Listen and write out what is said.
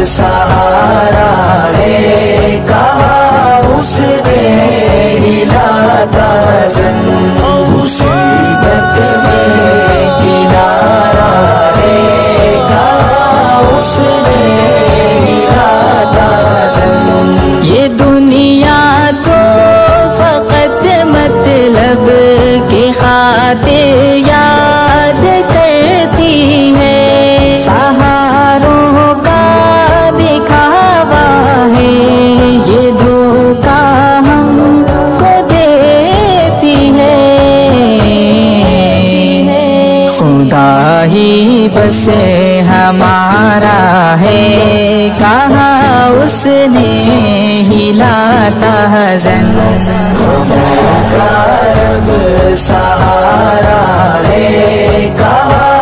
سہارا ہے، کہا اس نے ہلاتا زن، مصیبت میں کنارہ ہے، کہا اس نے ہلاتا زن۔ یہ دنیا تو فقط مطلب کی خاطر یاد کرتی ہے، سہاروں کا دکھاوا ہے، یہ دھوکا ہم کو دیتی ہے، خدا ہی بس ہمارا ہے، کہا اس نے ہلاتا زن، خدا کا رب سہارا ہے، کہا